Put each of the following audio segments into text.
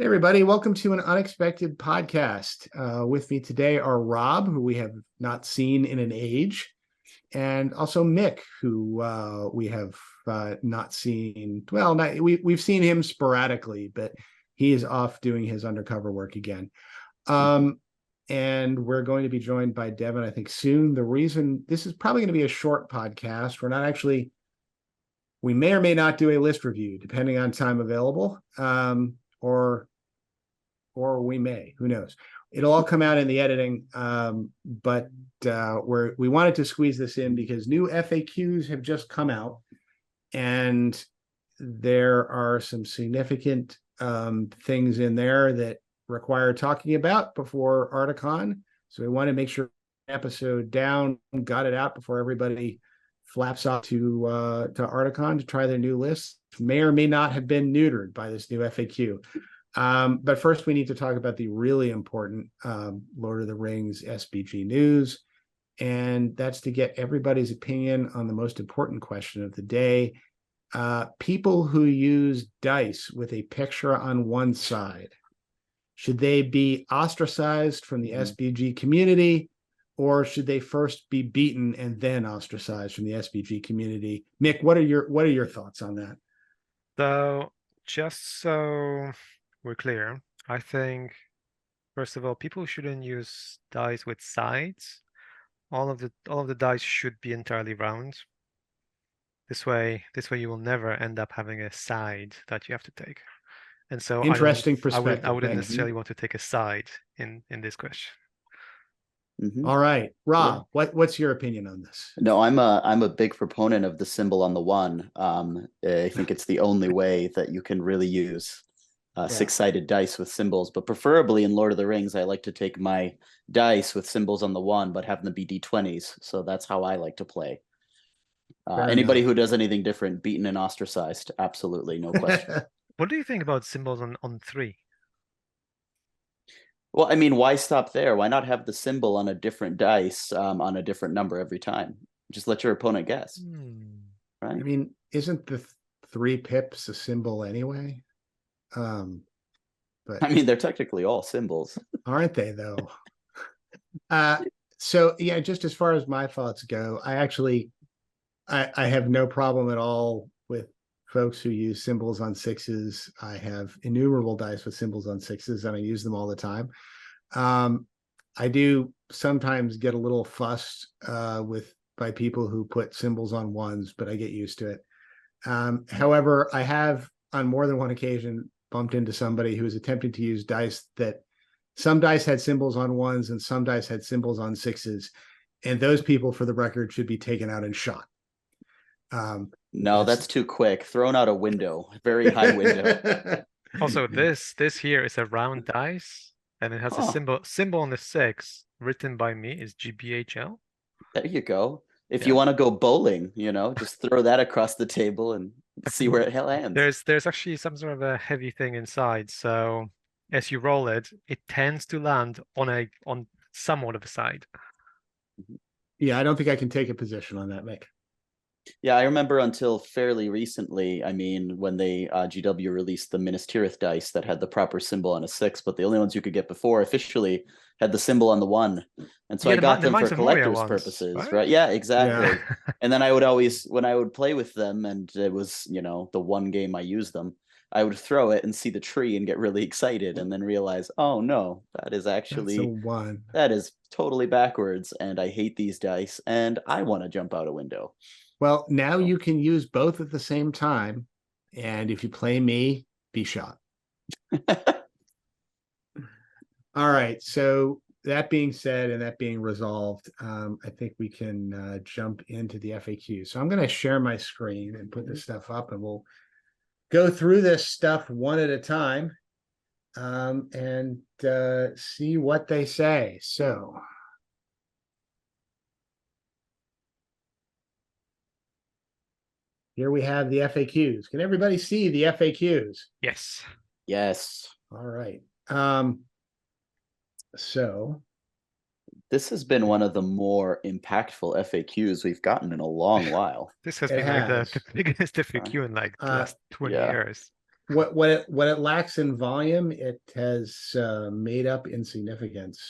Hey everybody, welcome to an unexpected podcast. With me today are Rob, who we have not seen in an age, and also Mick, who we have not seen. Well, we've seen him sporadically, but he is off doing his undercover work again. And we're going to be joined by Devin, I think, soon. The reason this is probably going to be a short podcast. We may or may not do a list review, depending on time available. Or we may, who knows. It'll all come out in the editing, but we wanted to squeeze this in because new FAQs have just come out, and there are some significant things in there that require talking about before Articon. So we want to make sure episode down, got it out before everybody flaps off to Articon to try their new list. May or may not have been neutered by this new FAQ. But first, we need to talk about the really important Lord of the Rings SBG news, and that's to get everybody's opinion on the most important question of the day. People who use dice with a picture on one side, should they be ostracized from the SBG community, or should they first be beaten and then ostracized from the SBG community? Mick, what are your thoughts on that? So, just so we're clear, I think, first of all, people shouldn't use dice with sides. All of the dice should be entirely round. This way you will never end up having a side that you have to take. And so Interesting I perspective. wouldn't Thanks. necessarily want to take a side in this question. All right, Rob, what's your opinion on this? No, I'm a big proponent of the symbol on the one. I think it's the only way that you can really use six-sided dice with symbols, but preferably in Lord of the Rings, I like to take my dice with symbols on the one, but have them be D20s. So that's how I like to play. Anybody who does anything different, beaten and ostracized, absolutely, no question. What do you think about symbols on three? Well, I mean, why stop there? Why not have the symbol on a different dice on a different number every time? Just let your opponent guess. Right? I mean, isn't the 3 pips a symbol anyway? But I mean, they're technically all symbols, aren't they? Though. So yeah, just as far as my thoughts go, I have no problem at all with folks who use symbols on 6s. I have innumerable dice with symbols on 6s, and I use them all the time. I do sometimes get a little fussed by people who put symbols on 1s, but I get used to it. However, I have on more than one occasion bumped into somebody who was attempting to use dice that some dice had symbols on 1s and some dice had symbols on 6s, and those people, for the record, should be taken out and shot. No, that's too quick. Thrown out a window, very high window. Also, this here is a round dice, and it has a symbol on the 6 written by me is GBHL. There you go. If you want to go bowling, just throw that across the table and see where it lands. There's actually some sort of a heavy thing inside, so as you roll it, it tends to land on somewhat of a side. Yeah, I don't think I can take a position on that, Mick. Yeah, I remember until fairly recently, I mean, when they GW released the Minas Tirith dice that had the proper symbol on a 6, but the only ones you could get before officially had the symbol on the 1. And so I got them for collector's purposes, right? Yeah, exactly. Yeah. And then I would always, when I would play with them, and it was, the one game I used them, I would throw it and see the tree and get really excited and then realize, oh no, that is actually one. That is totally backwards, and I hate these dice, and I want to jump out a window. Well, now you can use both at the same time, and if you play me, be shot. All right, so that being said and that being resolved, I think we can jump into the FAQ. So I'm going to share my screen and put this stuff up, and we'll go through this stuff one at a time and see what they say. So here we have the FAQs. Can everybody see the FAQs? Yes. Yes. All right. So this has been one of the more impactful FAQs we've gotten in a long while. This has been like the biggest FAQ in like the last 20 years. what it lacks in volume, it has made up in significance.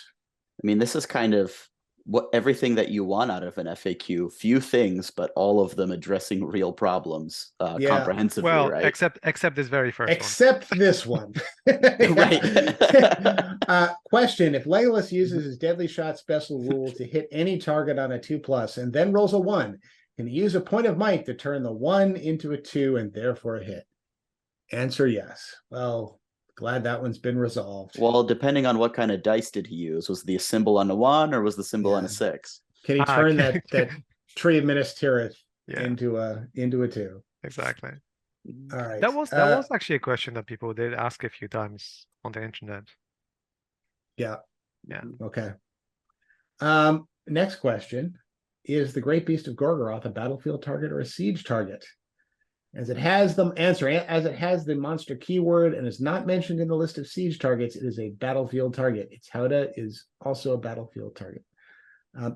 I mean, this is kind of what everything that you want out of an FAQ. Few things, but all of them addressing real problems Yeah. comprehensively, Well, right? except this very first Except this one. Right. Question: if Legolas uses his deadly shot special rule to hit any target on a 2+ and then rolls a 1, can he use a point of might to turn the 1 into a 2 and therefore a hit? Answer: yes. Well, glad that one's been resolved. Well, depending on what kind of dice did he use, was the symbol on a 1 or was the symbol on Yeah. a 6? Can he turn okay. that tree of Minas Tirith Yeah. into a 2? Exactly. All right. That was actually a question that people did ask a few times on the internet. Yeah. Yeah. Okay. Next question: is the Great Beast of Gorgoroth a battlefield target or a siege target? As it has the monster keyword and is not mentioned in the list of siege targets, it is a battlefield target. Its Howdah is also a battlefield target.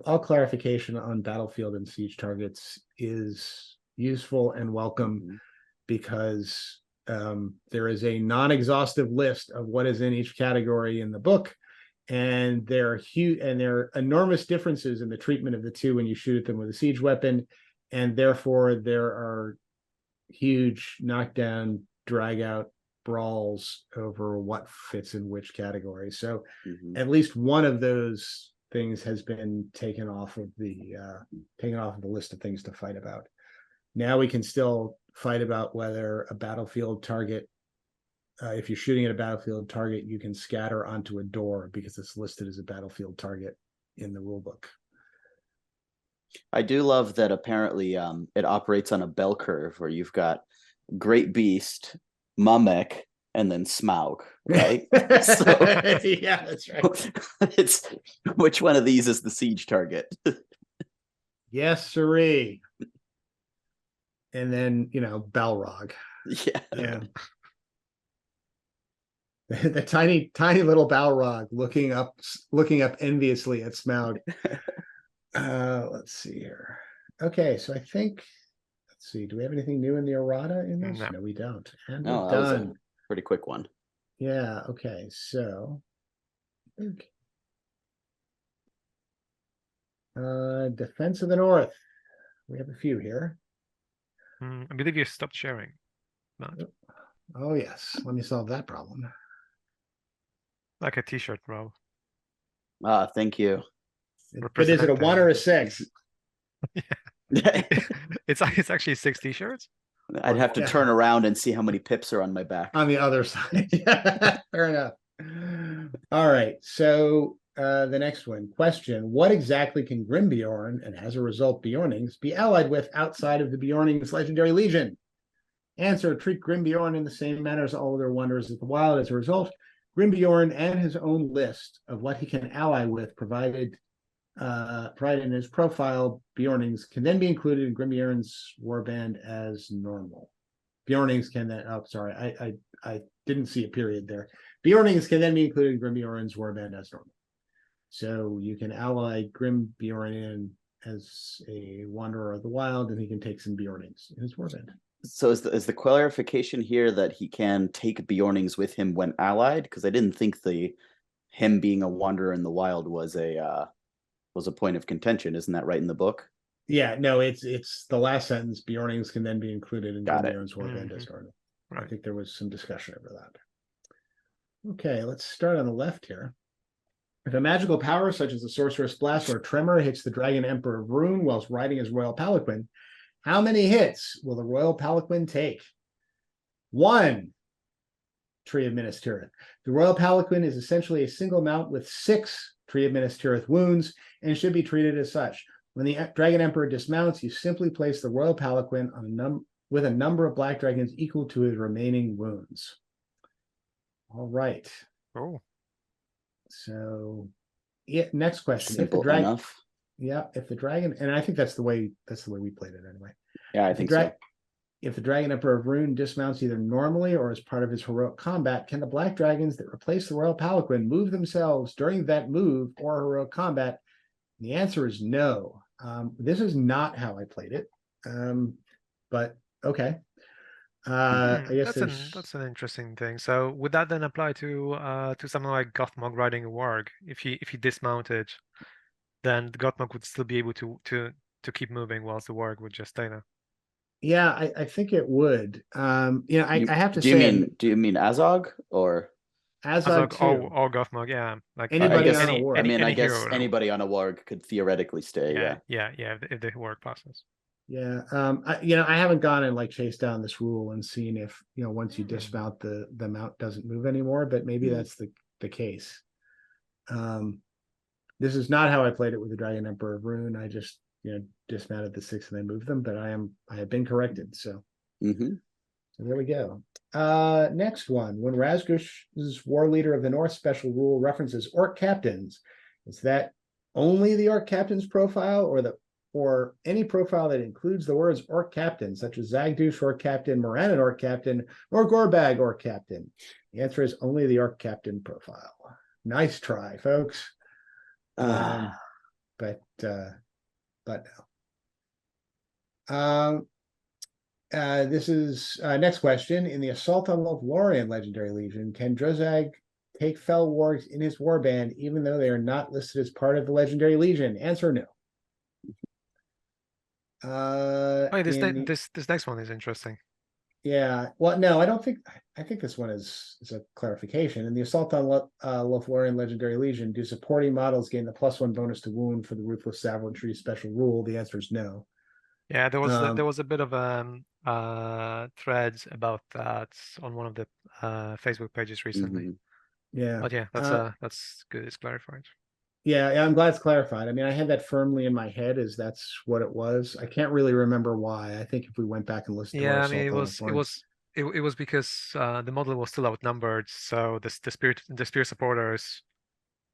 All clarification on battlefield and siege targets is useful and welcome because there is a non-exhaustive list of what is in each category in the book, and there are enormous differences in the treatment of the two when you shoot at them with a siege weapon, and therefore there are huge knockdown, drag out brawls over what fits in which category. So at least one of those things has been taken off of the list of things to fight about. Now we can still fight about whether a battlefield target, if you're shooting at a battlefield target, you can scatter onto a door because it's listed as a battlefield target in the rulebook. I do love that apparently it operates on a bell curve where you've got Great Beast, Mamek, and then Smaug, right? So, yeah, that's right. It's which one of these is the siege target? Yes, siree. And then, Balrog. Yeah. The tiny little Balrog looking up enviously at Smaug. Let's see here. Okay, so I think, let's see, do we have anything new in the errata in this? No. No, we don't. And No, we're that was a done. pretty quick one. Yeah, okay, so I think Defense of the North. We have a few here. I believe you stopped sharing. Matt. Oh yes, let me solve that problem. Like a t-shirt, bro. Thank you. But is it a 1 or a 6? It's actually 6 t-shirts. I'd have to turn around and see how many pips are on my back. On the other side. Fair enough. All right. So the next one. Question: what exactly can Grimbjorn, and as a result Bjornings, be allied with outside of the Bjornings Legendary Legion? Answer: treat Grimbjorn in the same manner as all other Wanderers of the Wild. As a result, Grimbjorn and his own list of what he can ally with provided in his profile, Bjornings can then be included in Grimbjorn's warband as normal. Bjornings can then, I didn't see a period there. Bjornings can then be included in Grimbjorn's warband as normal. So you can ally Grimbjorn in as a Wanderer of the Wild, and he can take some Bjornings in his warband. So is the clarification here that he can take Bjornings with him when allied? Because I didn't think him being a Wanderer in the Wild was a point of contention. Isn't that right in the book? Yeah, no, it's the last sentence. Bjornings can then be included in Grimbjorn's warband as normal. Right. I think there was some discussion over that. Okay, let's start on the left here. If a magical power such as the Sorcerous Blast or Tremor hits the Dragon Emperor of Rune whilst riding his Royal Palanquin, how many hits will the Royal Palanquin take? 1. Tree of Minas Tirith. The Royal Palanquin is essentially a single mount with 6 Tree of Minas Tirith wounds and should be treated as such. When the Dragon Emperor dismounts, you simply place the Royal Palanquin on with a number of black dragons equal to his remaining wounds. All right. Oh. So, next question. Simple enough. Yeah, if the dragon, and I think that's the way we played it anyway. Yeah, I think so. If the Dragon Emperor of Rune dismounts either normally or as part of his heroic combat, can the black dragons that replace the Royal Palanquin move themselves during that move or heroic combat? And the answer is no. This is not how I played it, but okay. I guess That's an interesting thing. So would that then apply to something like Gothmog riding a warg? If he dismounted, then the Gothmog would still be able to keep moving whilst the warg would just stay there. yeah, I think it would. I have to Do you say, mean Azog or? Azog Azog too. or Gothmog, yeah. Like Anybody guess- on a warg. I any guess hero. anybody on a warg could theoretically stay. Yeah. Yeah. If the warg passes. Yeah. I haven't gone and like chased down this rule and seen if, once you Hmm. dismount, the mount doesn't move anymore, but maybe Hmm. that's the case. This is not how I played it with the Dragon Emperor of Rune. I just, dismounted the 6 and then moved them, but I have been corrected. So, Hmm. so there we go. Next one. When Razgush's war leader of the North special rule references orc captains, is that only the orc captain's profile or any profile that includes the words orc captain, such as Zagdush orc captain, Morannon orc captain, or Gorbag orc captain? The answer is only the orc captain profile. Nice try, folks. But no. This is next question. In the Assault on Lothlorien Legendary Legion, can Drozag take fell wargs in his warband even though they are not listed as part of the Legendary Legion? Answer no. This next one is interesting. Yeah. Well, no, I don't think. I think this one is a clarification. In the Assault on Lothlorien Legendary Legion, do supporting models gain the +1 bonus to wound for the Ruthless Savagery special rule? The answer is no. Yeah, there was a bit of threads about that on one of the Facebook pages recently. Mhm. Yeah. But yeah, that's good. It's clarified. Yeah, I'm glad it's clarified. I mean, I had that firmly in my head as that's what it was. I can't really remember why. I think if we went back and listened to our Yeah, I mean Assault on it was because the model was still outnumbered, so the spear supporters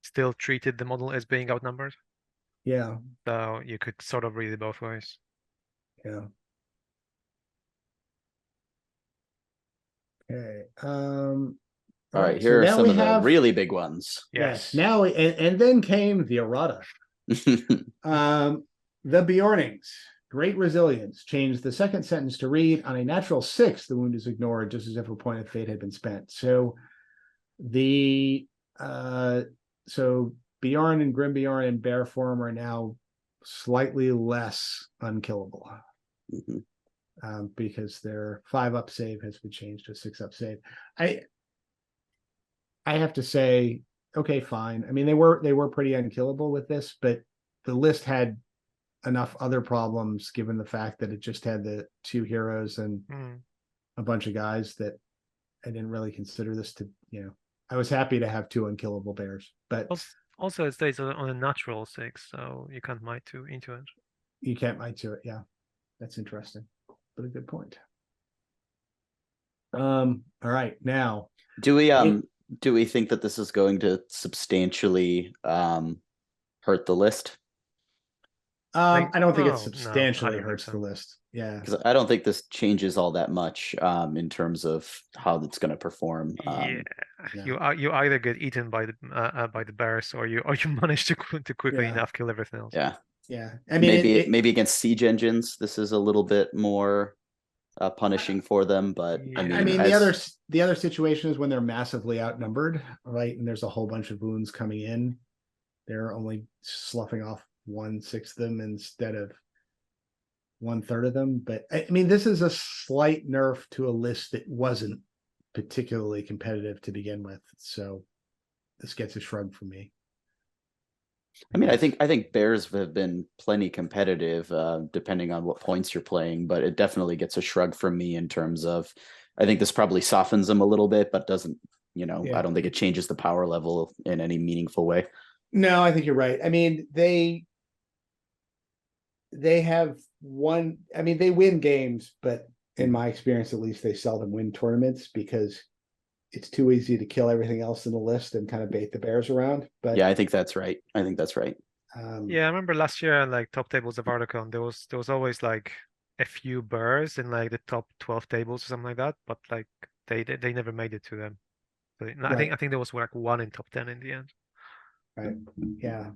still treated the model as being outnumbered. Yeah, So you could sort of read it both ways. yeah. Okay. All right, so here are now some we of the have really big ones. yes. Now and then came the errata. The Bjornings, great resilience, changed the second sentence to read, on a natural 6, the wound is ignored, just as if a point of fate had been spent. So so Bjorn and Grimbjorn in bear form are now slightly less unkillable. Mhm. Because their 5-up save has been changed to a 6-up save. I have to say, okay, fine. I mean, they were pretty unkillable with this, but the list had enough other problems given the fact that it just had the 2 heroes and a bunch of guys that I didn't really consider this to, I was happy to have 2 unkillable bears, but Also it stays on a natural 6, so you can't might into it. you can't might to it. Yeah, that's interesting, but a good point. All right, now Do we think that this is going to substantially hurt the list? I don't think it no, I substantially don't think hurts so. the list. Yeah, Because I don't think this changes all that much in terms of how it's going to perform. Yeah, yeah. you either get eaten by the bears or you manage to quickly Yeah. enough kill everything else. Yeah. Yeah, I mean, maybe against siege engines, this is a little bit more punishing for them, but Yeah. I mean, the other situation is when they're massively outnumbered, right? And there's a whole bunch of wounds coming in. They're only sloughing off 1/6 of them instead of 1/3 of them. But I mean, this is a slight nerf to a list that wasn't particularly competitive to begin with. So this gets a shrug from me. I mean, I think bears have been plenty competitive, depending on what points you're playing, but it definitely gets a shrug from me in terms of, I think this probably softens them a little bit, but doesn't, I don't think it changes the power level in any meaningful way. No, I think you're right. I mean, they have one, I mean, they win games, but in my experience, at least, they seldom win tournaments because it's too easy to kill everything else in the list and kind of bait the bears around. But yeah, I think that's right. Yeah, I remember last year, like top tables of Articon, there was always like a few bears in like the top 12 tables or something like that, but like they never made it to them. So I think there was like 1 in top 10 in the end. Right. Yeah.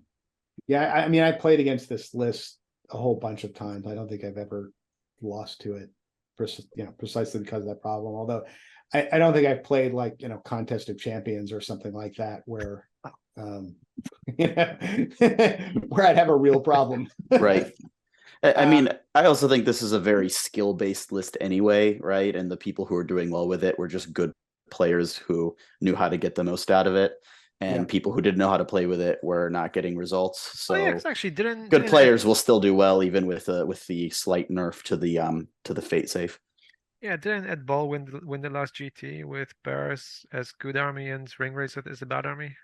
Yeah. I mean, I played against this list a whole bunch of times. I don't think I've ever lost to it precisely because of that problem. Although I don't think I've played like, Contest of Champions or something like that where where I'd have a real problem. Right. I mean, I also think this is a very skill-based list anyway, right? And the people who are doing well with it were just good players who knew how to get the most out of it. And people who didn't know how to play with it were not getting results. So yeah, 'cause actually good players will still do well, even with the slight nerf to the fate save. Yeah, didn't Ed Ball win the last GT with Bears as good army and Ringwraiths as a bad army?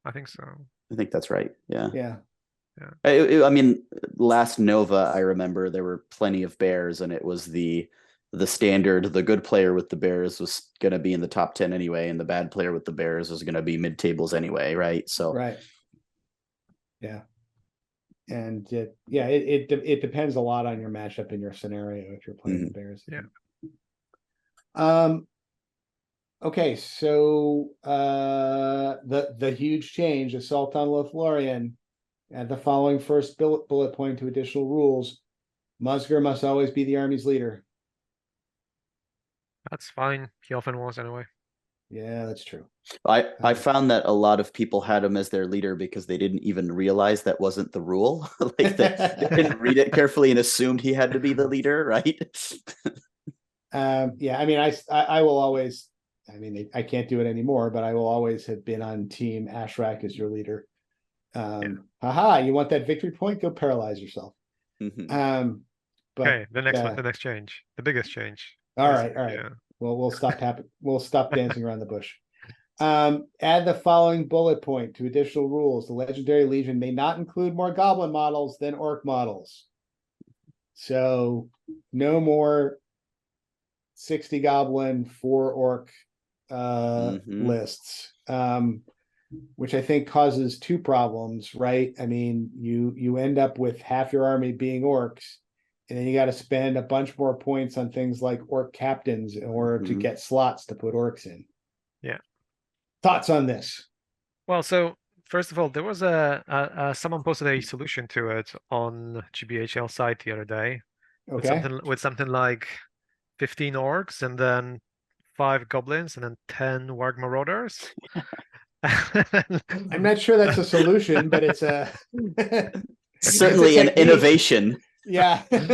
I think so. I think that's right. Yeah. Yeah. I mean, last Nova, I remember there were plenty of bears, and it was the standard. The good player with the bears was going to be in the top 10 anyway, and the bad player with the bears was going to be mid tables anyway, right? So right. Yeah. And it depends a lot on your matchup and your scenario if you're playing the bears. Yeah. Okay, so the huge change, Assault on Lothlorien. Add the following first bullet point to additional rules. Musger must always be the army's leader. That's fine. He often was anyway. Yeah, that's true. I found that a lot of people had him as their leader because they didn't even realize that wasn't the rule. Like they didn't read it carefully and assumed he had to be the leader, right? Yeah, I mean, I will always, I mean, I can't do it anymore, but I will always have been on team Ashrak as your leader. Haha, you want that victory point? Go paralyze yourself. But okay, the next change, the biggest change. All right. Yeah. Well, we'll stop dancing around the bush. Add the following bullet point to additional rules. The Legendary Legion may not include more goblin models than orc models. So no more 60 goblin, 4 orc lists. Which I think causes 2 problems, right? I mean, you end up with half your army being orcs, and then you got to spend a bunch more points on things like orc captains in order to get slots to put orcs in. Yeah. Thoughts on this? Well, so first of all, there was someone posted a solution to it on GBHL site the other day. Okay. With something like 15 orcs and then 5 goblins and then 10 warg marauders. I'm not sure that's a solution, but it's a certainly an innovation. Yeah. And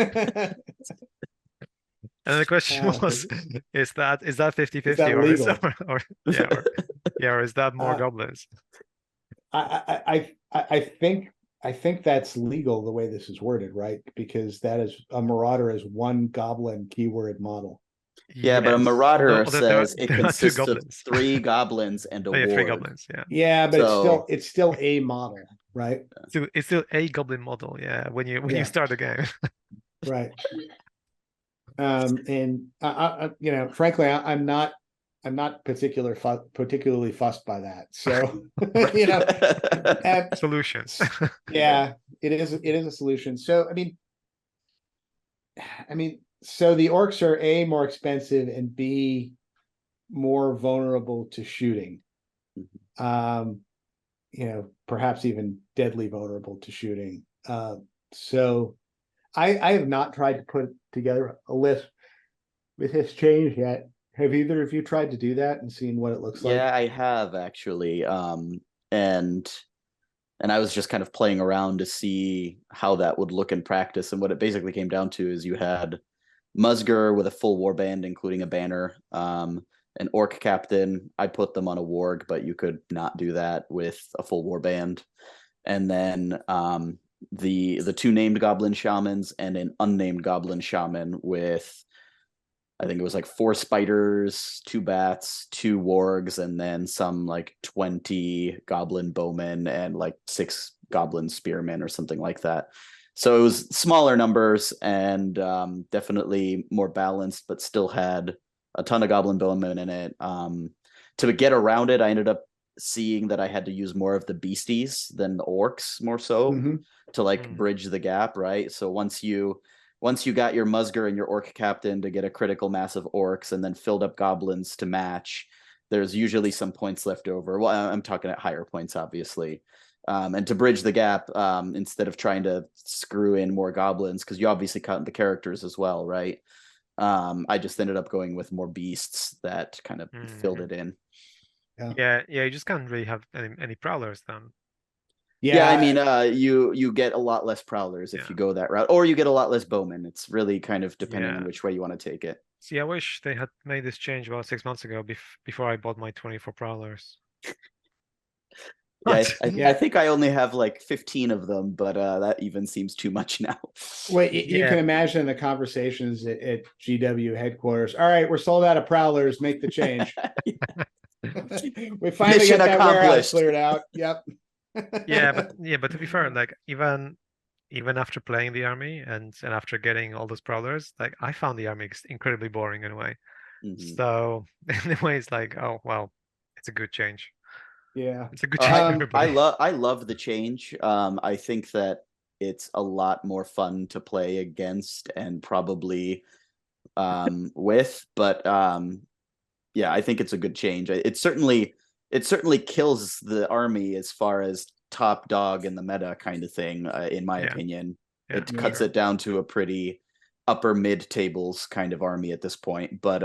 the question was, is that 50-50 or is that more goblins? I think that's legal the way this is worded, right? Because that is a marauder is 1 goblin keyword model. Yeah, but a marauder says it there consists of 3 goblins and a warg. 3 goblins, yeah. Yeah, but it's still a model, right? So it's still a goblin model, yeah. When you start the game, right? And frankly, I'm not particularly fussed by that. So solutions. Yeah, it is a solution. So I mean. So the orcs are A, more expensive, and B, more vulnerable to shooting. Perhaps even deadly vulnerable to shooting. So I have not tried to put together a list with this change yet. Have either of you tried to do that and seen what it looks like? Yeah, I have actually. And I was just kind of playing around to see how that would look in practice. And what it basically came down to is you had Musger with a full warband, including a banner, an orc captain. I put them on a warg, but you could not do that with a full warband. And then the 2 named goblin shamans and an unnamed goblin shaman with, I think it was like 4 spiders, 2 bats, 2 wargs, and then some like 20 goblin bowmen and like 6 goblin spearmen or something like that. So it was smaller numbers and definitely more balanced, but still had a ton of goblin bowmen in it. To get around it, I ended up seeing that I had to use more of the beasties than the orcs, more so to like bridge the gap, right? So once you got your Musger and your orc captain to get a critical mass of orcs and then filled up goblins to match, there's usually some points left over. Well, I'm talking at higher points, obviously. And to bridge the gap, instead of trying to screw in more goblins, because you obviously count the characters as well, right? I just ended up going with more beasts that kind of filled it in. Yeah, you just can't really have any prowlers then. Yeah, I mean, you get a lot less prowlers if you go that route, or you get a lot less bowmen. It's really kind of depending on which way you want to take it. See, I wish they had made this change about 6 months ago before I bought my 24 prowlers. I think I only have like 15 of them, but that even seems too much now. Well, you can imagine the conversations at GW headquarters. All right, we're sold out of prowlers. Make the change. We finally Mission got that warehouse accomplished. cleared out. Yep. but to be fair, like even after playing the army and after getting all those prowlers, like I found the army incredibly boring in a way. So in a way, it's like, oh well, it's a good change. Yeah, it's a good change. I love the change. I think that it's a lot more fun to play against and probably with, but yeah, I think it's a good change. It certainly kills the army as far as top dog in the meta kind of thing, in my opinion. It cuts it down to a pretty upper mid tables kind of army at this point, but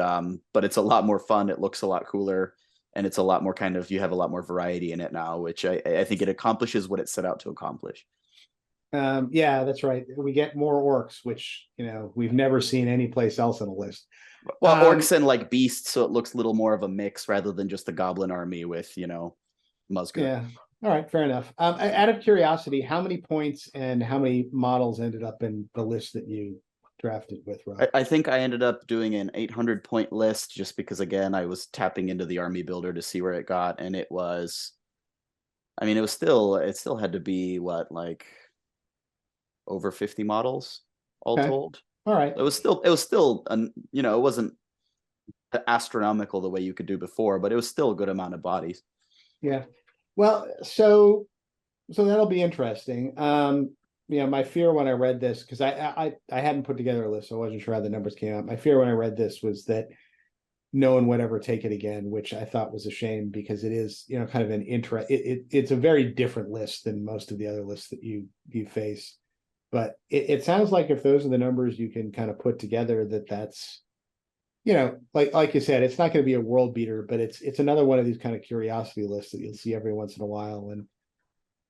it's a lot more fun. It looks a lot cooler, and it's a lot more kind of, you have a lot more variety in it now, which I think it accomplishes what it set out to accomplish. Yeah, that's right. We get more orcs, which, you know, we've never seen any place else on the list. Well, orcs and like beasts, so it looks a little more of a mix rather than just the goblin army with, you know, Musgur. Yeah. All right, fair enough. Out of curiosity, how many points and how many models ended up in the list that you drafted with, Rob? I think I ended up doing an 800 point list just because, again, I was tapping into the army builder to see where it got, and it was, I mean, it still had to be what, like over 50 models all told. All right. It was still, you know, it wasn't astronomical the way you could do before, but it was still a good amount of bodies. Yeah. Well, so that'll be interesting. You know, my fear when I read this, because I hadn't put together a list, so I wasn't sure how the numbers came out. My fear when I read this was that no one would ever take it again, which I thought was a shame, because it is, you know, kind of an it's a very different list than most of the other lists that you face. But it sounds like if those are the numbers you can kind of put together, that's, you know, like you said, it's not going to be a world beater, but it's another one of these kind of curiosity lists that you'll see every once in a while. And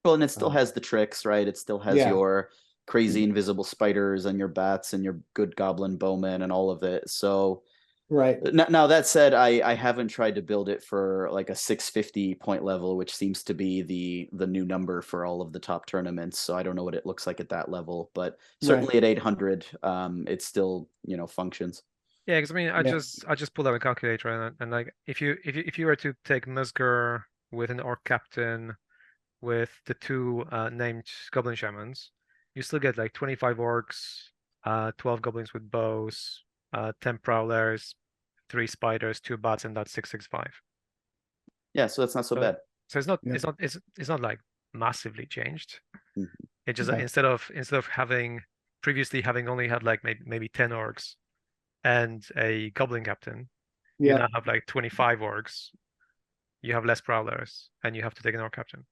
well, and it still has the tricks, right? It still has your crazy invisible spiders and your bats and your good goblin bowmen and all of it. So right. Now that said, I haven't tried to build it for like a 650 point level, which seems to be the new number for all of the top tournaments. So I don't know what it looks like at that level, but certainly at 800, it still, you know, functions. Yeah, because I mean, I just pulled out a calculator, and like if you were to take Musgur with an orc captain with the two named goblin shamans, you still get like 25 orcs, 12 goblins with bows, 10 prowlers, 3 spiders, 2 bats, and that's 665. Yeah, so that's not so bad. So it's not like massively changed. Mm-hmm. It just instead of previously having only had like maybe 10 orcs and a goblin captain, you now have like 25 orcs. You have less prowlers, and you have to take an orc captain.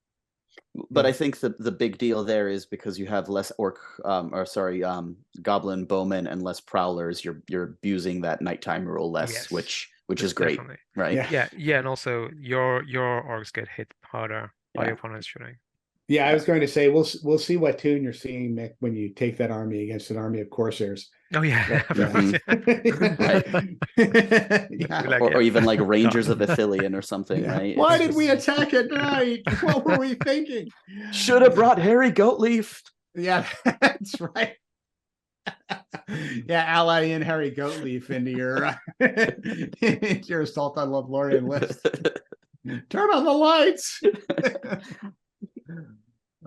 But I think the big deal there is because you have less goblin bowmen and less prowlers, you're abusing that nighttime rule less, which is great, definitely. Right? Yeah, and also your orcs get hit harder by your opponent's shooting. Yeah, I was going to say we'll see what tune you're seeing, Mick, when you take that army against an army of Corsairs. Oh yeah, or even like Rangers of Ithilien or something, right? Why did we attack at night? What were we thinking? Should have brought Harry Goatleaf. Yeah, that's right. Yeah, ally in Harry Goatleaf into your assault on Lothlorien list. Turn on the lights.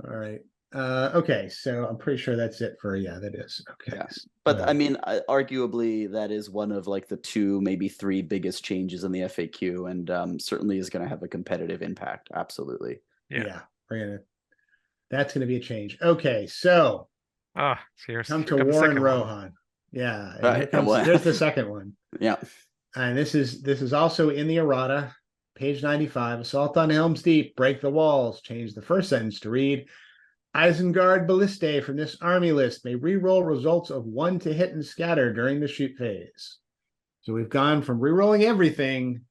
All right. Okay, so I'm pretty sure that's it for that is okay. Yeah. But I mean, arguably that is one of like the 2, maybe 3 biggest changes in the FAQ, and certainly is going to have a competitive impact. Absolutely. Yeah. That's going to be a change. Okay, so come to Warren Rohan. Yeah, there's the second one. Yeah, and this is also in the errata, page 95. Assault on Helm's Deep, break the walls. Change the first sentence to read: Isengard Ballistae from this army list may re-roll results of 1 to hit and scatter during the shoot phase. So we've gone from re-rolling everything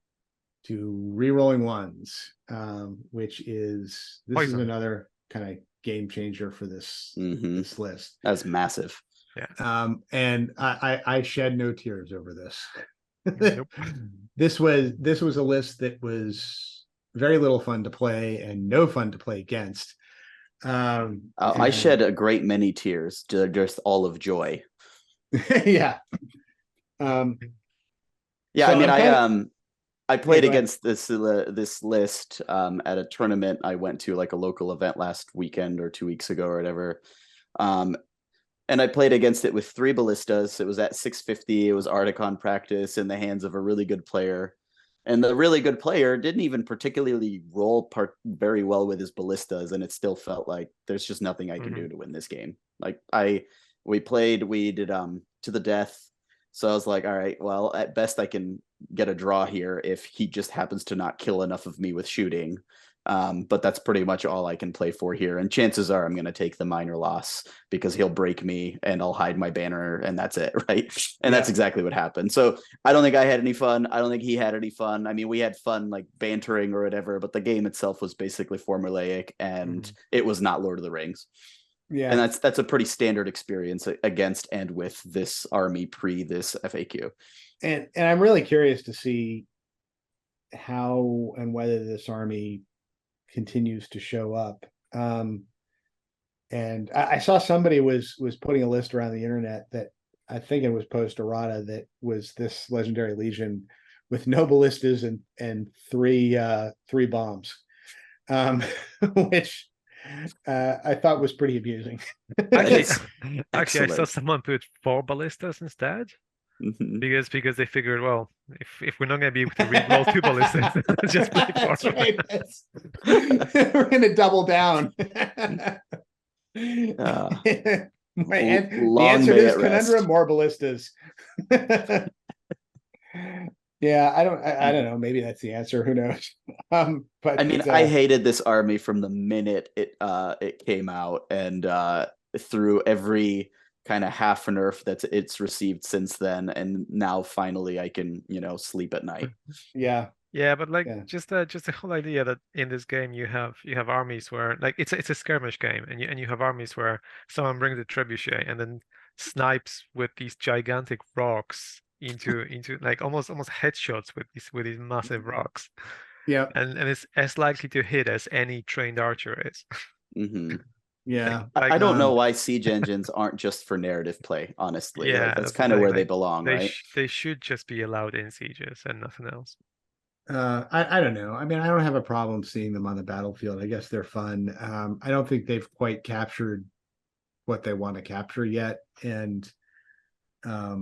to re-rolling ones, which is Poison. another kind of game changer for this this list. That's massive. Yeah. And I shed no tears over this. Nope. This was a list that was very little fun to play and no fun to play against. I shed a great many tears, just all of joy. Yeah. Yeah, So I mean, I played go against this list at a tournament I went to, like a local event last weekend or 2 weeks ago or whatever. And I played against it with 3 ballistas. It was at 650. It was Articon practice in the hands of a really good player. And the really good player didn't even particularly roll very well with his ballistas, and it still felt like there's just nothing I can do to win this game. Like we did to the death. So I was like, all right, well, at best I can get a draw here if he just happens to not kill enough of me with shooting. But that's pretty much all I can play for here. And chances are I'm going to take the minor loss because he'll break me and I'll hide my banner and that's it, right? And that's exactly what happened. So I don't think I had any fun. I don't think he had any fun. I mean, we had fun like bantering or whatever, but the game itself was basically formulaic and it was not Lord of the Rings. Yeah. And that's a pretty standard experience against and with this army pre this FAQ. And I'm really curious to see how and whether this army continues to show up. And I saw somebody was putting a list around the internet that I think it was post errata that was this legendary legion with no ballistas and three bombs, which I thought was pretty amusing. Actually, I saw Excellent. someone put 4 ballistas instead. Because they figured, well, if we're not gonna be able to re-roll 2 ballistas, just play 4. That's right. We're gonna double down. The answer to this conundrum: more ballistas. Yeah, I don't know. Maybe that's the answer. Who knows? But I mean, I hated this army from the minute it came out, and through every kind of half nerf that it's received since then, and now finally I can sleep at night. Yeah, but like just the whole idea that in this game you have armies where like it's a skirmish game, and you have armies where someone brings a trebuchet and then snipes with these gigantic rocks into like almost headshots with these massive rocks. Yeah, and it's as likely to hit as any trained archer is. Yeah, I don't know why siege engines aren't just for narrative play, honestly. Yeah, like, that's kind of where they belong, right? They should just be allowed in sieges and nothing else. I don't know. I mean, I don't have a problem seeing them on the battlefield. I guess they're fun. I don't think they've quite captured what they want to capture yet. And I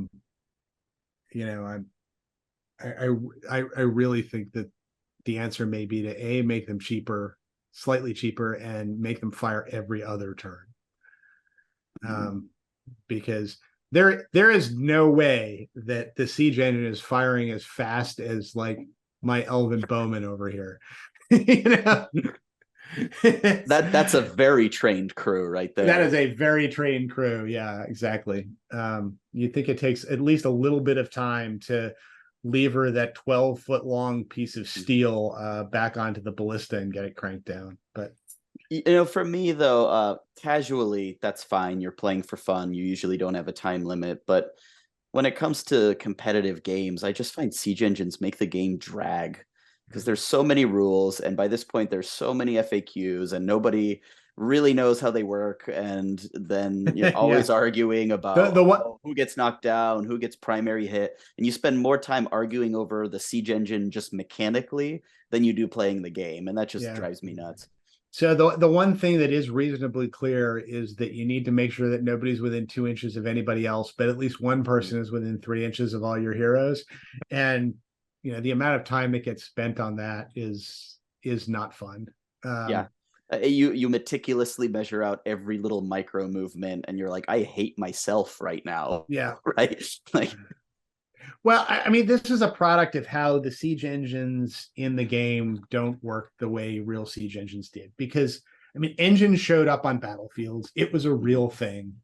really think that the answer may be to make them cheaper, slightly cheaper, and make them fire every other turn. Because there is no way that the siege engine is firing as fast as like my elven bowman over here. That's a very trained crew right there. That is a very trained crew. Yeah, exactly. You think it takes at least a little bit of time to lever that 12-foot long piece of steel back onto the ballista and get it cranked down. But for me though, casually, that's fine. You're playing for fun. You usually don't have a time limit, but when it comes to competitive games, I just find siege engines make the game drag because there's so many rules, and by this point there's so many FAQs and nobody really knows how they work, and then you're always arguing about who gets knocked down, who gets primary hit, and you spend more time arguing over the siege engine just mechanically than you do playing the game, and that just drives me nuts. So the one thing that is reasonably clear is that you need to make sure that nobody's within 2 inches of anybody else, but at least one person is within 3 inches of all your heroes. And the amount of time that gets spent on that is not fun. You meticulously measure out every little micro movement, and you're like, I hate myself right now. Yeah. Right. Like, well, I mean, this is a product of how the siege engines in the game don't work the way real siege engines did, because I mean, engines showed up on battlefields. It was a real thing.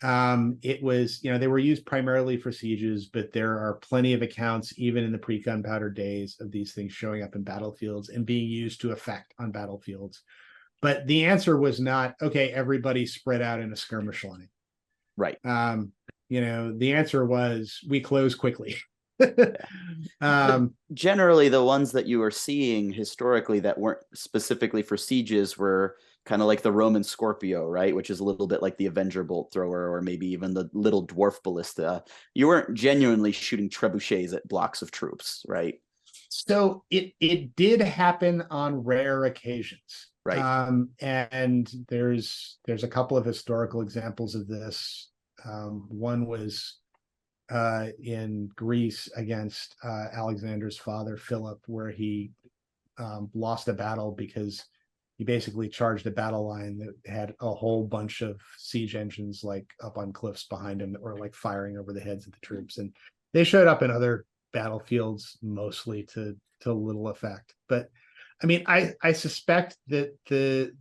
It was, they were used primarily for sieges, but there are plenty of accounts, even in the pre-gunpowder days, of these things showing up in battlefields and being used to effect on battlefields. But the answer was not, okay, everybody spread out in a skirmish line. Right. The answer was, we close quickly. Generally, the ones that you were seeing historically that weren't specifically for sieges were kind of like the Roman Scorpio, right? Which is a little bit like the Avenger bolt thrower, or maybe even the little dwarf ballista. You weren't genuinely shooting trebuchets at blocks of troops, right? So it did happen on rare occasions. Right. And there's a couple of historical examples of this. One was in Greece against Alexander's father, Philip, where he lost a battle because he basically charged a battle line that had a whole bunch of siege engines like up on cliffs behind him that were like firing over the heads of the troops. And they showed up in other battlefields, mostly to little effect. But I mean, I suspect that the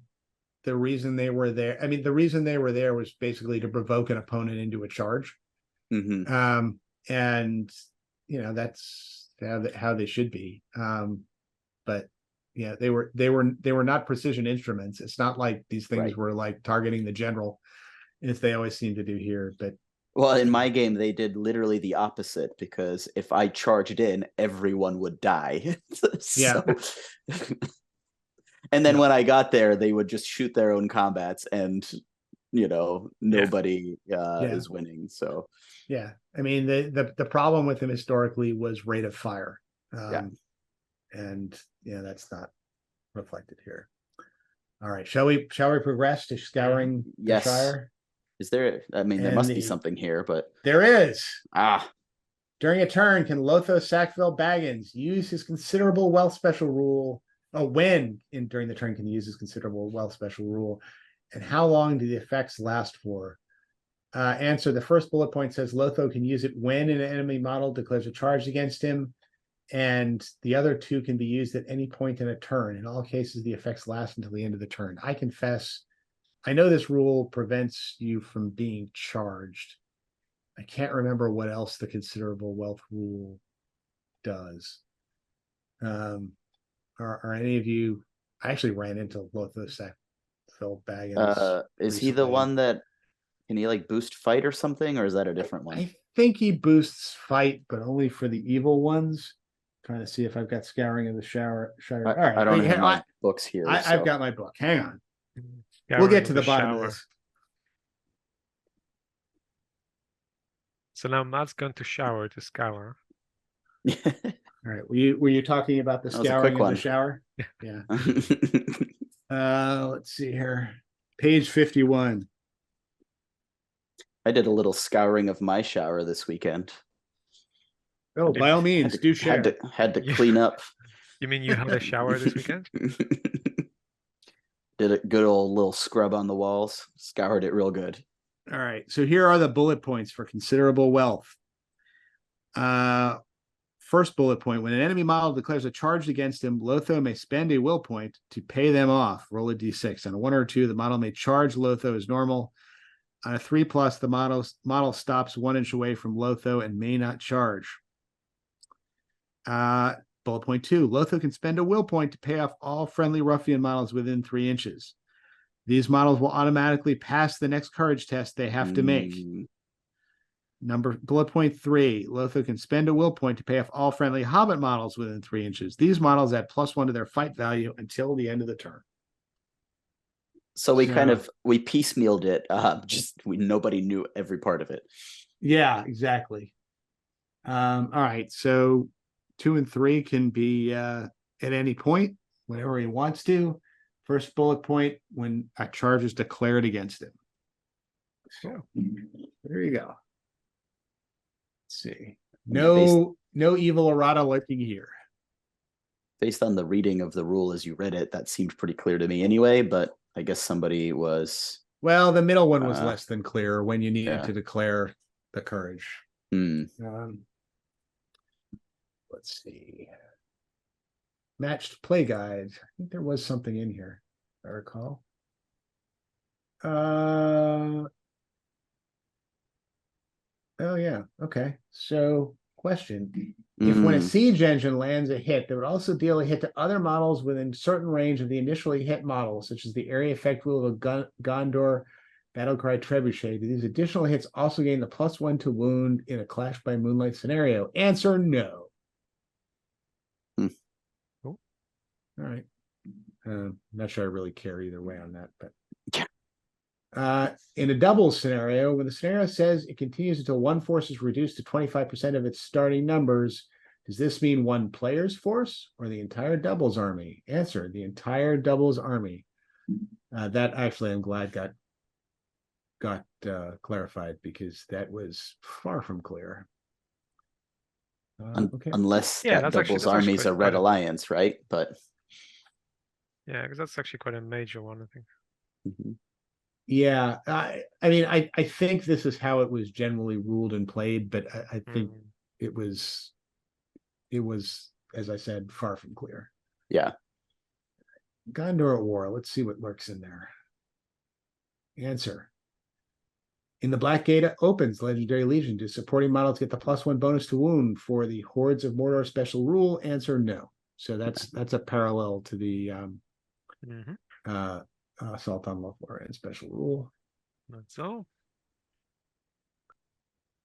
reason they were there, the reason they were there was basically to provoke an opponent into a charge. Mm-hmm. And that's how they should be. But yeah, they were not precision instruments. It's not like these things were like targeting the general, as they always seem to do here. But well, in my game, they did literally the opposite, because if I charged in, everyone would die. Yeah. And then when I got there, they would just shoot their own combats, and nobody is winning. So yeah, I mean, the problem with them historically was rate of fire. And that's not reflected here. All right, shall we progress to scouring the Shire? Is there? I mean, there must be something here, but there is. During a turn, can Lotho Sackville-Baggins use his considerable wealth special rule? During the turn can he use his considerable wealth special rule, and how long do the effects last for? Answer: the first bullet point says Lotho can use it when an enemy model declares a charge against him, and the other two can be used at any point in a turn. In all cases, the effects last until the end of the turn. I confess, I know this rule prevents you from being charged. I can't remember what else the considerable wealth rule does. Are any of you? I actually ran into Lotho Sackville-Baggins. Is he the one that can he like boost fight or something, or is that a different one? I think he boosts fight, but only for the evil ones. Trying to see if I've got Scouring of the Shire. All right, I don't have my books here. I've got my book. Hang on. We'll get to the bottom of this. So now Matt's going to shower to scour. All right. Were you talking about the Scouring of the Shower? Yeah. Let's see here. Page 51. I did a little scouring of my shower this weekend. Oh, by all means, do share. Had to clean up. You mean you had a shower this weekend? Did a good old little scrub on the walls. Scoured it real good. All right. So here are the bullet points for considerable wealth. First bullet point: when an enemy model declares a charge against him, Lotho may spend a will point to pay them off. Roll a d6. On a 1 or 2, the model may charge Lotho as normal. On a 3+, the model stops 1 inch away from Lotho and may not charge. Bullet point 2: Lotho can spend a will point to pay off all friendly ruffian models within 3 inches. These models will automatically pass the next courage test they have to make. Bullet point 3: Lotho can spend a will point to pay off all friendly hobbit models within 3 inches. These models add +1 to their fight value until the end of the turn. So we piecemealed it. Nobody knew every part of it. Yeah, exactly. All right. So 2 and 3 can be at any point, whenever he wants to. First bullet point: when a charge is declared against him. So there you go. Let's see. No evil errata lurking here. Based on the reading of the rule as you read it, that seemed pretty clear to me anyway, but I guess somebody was... Well, the middle one was less than clear when you needed to declare the courage. Let's see. Matched play guide. I think there was something in here, if I recall. Oh yeah. Okay. So question. If when a Mm, siege engine lands a hit, they would also deal a hit to other models within certain range of the initially hit model, such as the area effect rule of a Gondor Battlecry Trebuchet. Do these additional hits also gain the +1 to wound in a Clash by Moonlight scenario? Answer no. Hmm. Cool. All right. Not sure I really care either way on that, but Yeah. in a doubles scenario, when the scenario says it continues until one force is reduced to 25% of its starting numbers, does this mean one player's force or the entire doubles army? Answer: the entire doubles army. That actually, I'm glad got clarified, because that was far from clear. Okay. Unless Yeah, that that's doubles actually army's a quite red a, alliance, right? But yeah, because that's actually quite a major one, I think. mhm. Yeah, I mean, I think this is how it was generally ruled and played, but I think Mm. it was, as I said, far from clear. Yeah. Gondor at War. Let's see what lurks in there. Answer: in the Black Gate opens Legendary Legion, do supporting models get the +1 bonus to wound for the Hordes of Mordor special rule? Answer: no. So that's a parallel to the Mm-hmm. Assault on Lothlorien special rule. That's all.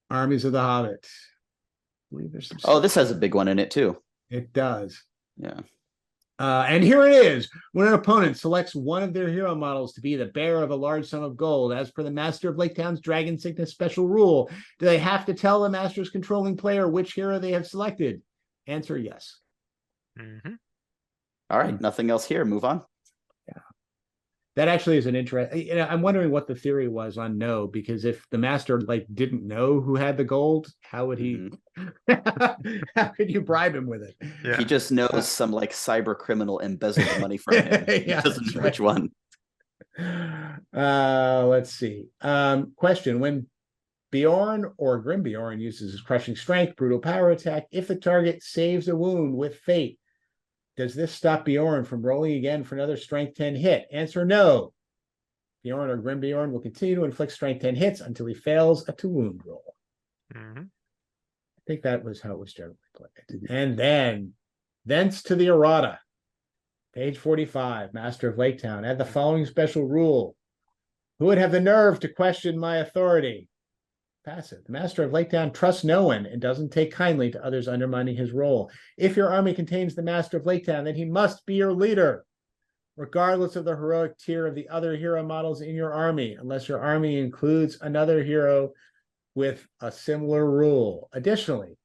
Armies of the Hobbit. I believe there's some. Oh, this has a big one in it too. It does. Yeah. And here it is. When an opponent selects one of their hero models to be the bearer of a large sum of gold, as per the Master of Laketown's Dragon Sickness special rule, do they have to tell the Master's controlling player which hero they have selected? Answer: yes. Mm-hmm. All right. Nothing else here. Move on. That actually is an interesting. I'm wondering what the theory was on no, because if the Master didn't know who had the gold, how would he? How could you bribe him with it? Yeah. He just knows some cyber criminal embezzled the money from him. He Yeah, doesn't that's know which right. one. Let's see. Question: when Bjorn or Grimbjorn uses his crushing strength, brutal power attack, if the target saves a wound with fate, does this stop Bjorn from rolling again for another strength 10 hit? Answer: no. Bjorn or Grimbjorn will continue to inflict strength 10 hits until he fails a to wound roll. Mm-hmm. I think that was how it was generally played. And then, thence to the errata. Page 45, Master of Laketown. Add the following special rule: who would have the nerve to question my authority? Passive. The Master of Laketown trusts no one and doesn't take kindly to others undermining his role. If your army contains the Master of Laketown, then he must be your leader, regardless of the heroic tier of the other hero models in your army, unless your army includes another hero with a similar rule. Additionally,